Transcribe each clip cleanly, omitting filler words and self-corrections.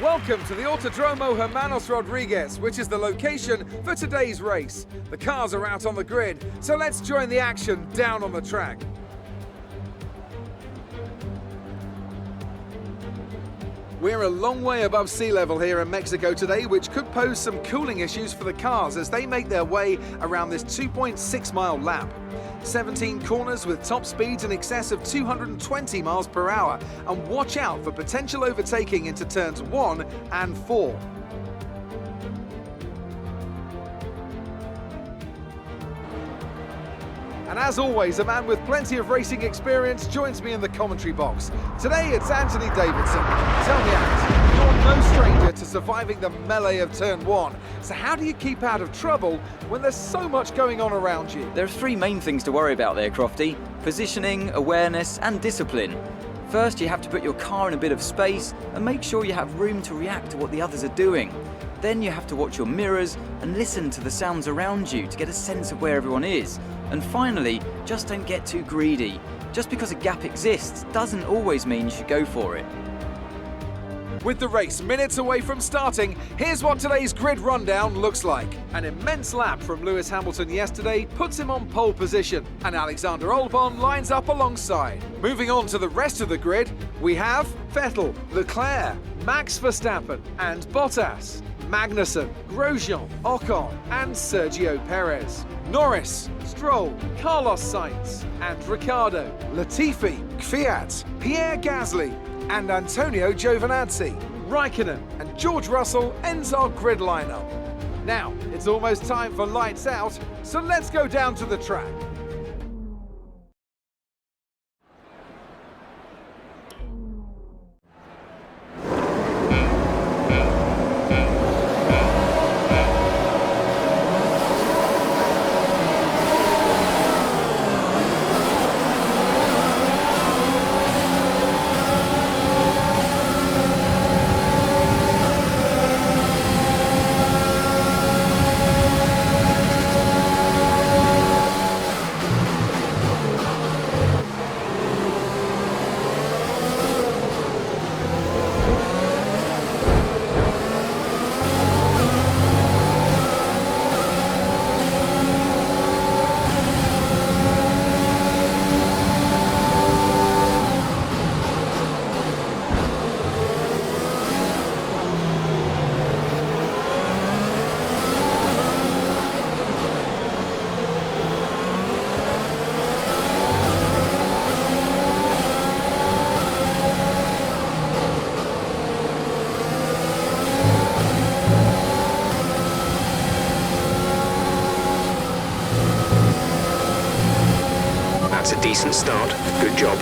Welcome to the Autódromo Hermanos Rodríguez, which is the location for today's race. The cars are out on the grid, so let's join the action down on the track. We're a long way above sea level here in Mexico today, which could pose some cooling issues for the cars as they make their way around this 2.6-mile lap. 17 corners with top speeds in excess of 220 miles per hour, and watch out for potential overtaking into turns 1 and 4. And as always, a man with plenty of racing experience joins me in the commentary box. Today it's Anthony Davidson. Tell me, Ant, you're no stranger to surviving the melee of turn 1. So how do you keep out of trouble when there's so much going on around you? There are three main things to worry about there, Crofty: positioning, awareness and discipline. First, you have to put your car in a bit of space and make sure you have room to react to what the others are doing. Then you have to watch your mirrors and listen to the sounds around you to get a sense of where everyone is. And finally, just don't get too greedy. Just because a gap exists doesn't always mean you should go for it. With the race minutes away from starting, here's what today's grid rundown looks like. An immense lap from Lewis Hamilton yesterday puts him on pole position, and Alexander Albon lines up alongside. Moving on to the rest of the grid, we have Vettel, Leclerc, Max Verstappen and Bottas, Magnussen, Grosjean, Ocon and Sergio Perez, Norris, Stroll, Carlos Sainz and Ricciardo, Latifi, Kvyat, Pierre Gasly and Antonio Giovinazzi. Raikkonen and George Russell ends our grid lineup. Now, it's almost time for lights out, so let's go down to the track. That's a decent start. Good job.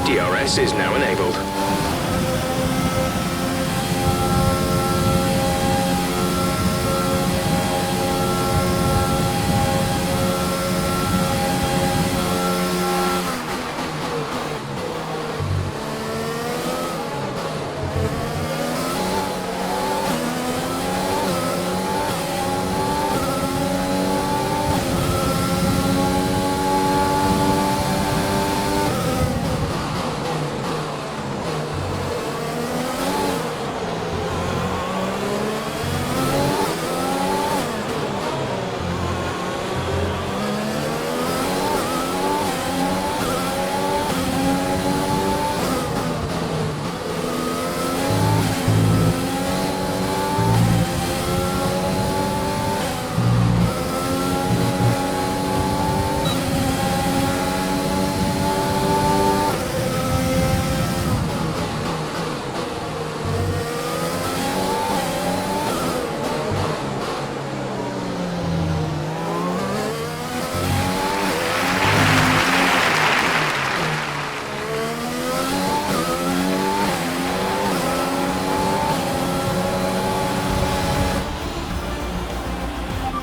DRS is now enabled.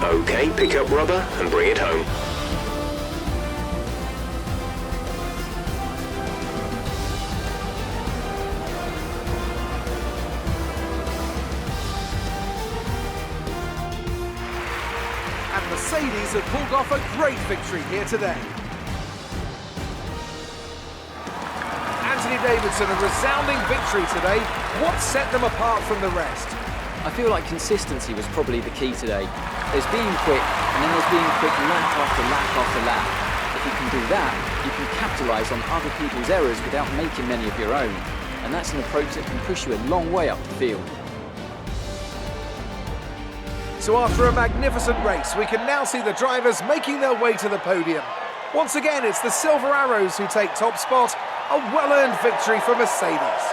Okay, pick up rubber and bring it home. And Mercedes have pulled off a great victory here today. Anthony Davidson, a resounding victory today. What set them apart from the rest? I feel like consistency was probably the key today. There's being quick, and then there's being quick lap after lap after lap. If you can do that, you can capitalise on other people's errors without making many of your own. And that's an approach that can push you a long way up the field. So after a magnificent race, we can now see the drivers making their way to the podium. Once again, it's the Silver Arrows who take top spot, a well-earned victory for Mercedes.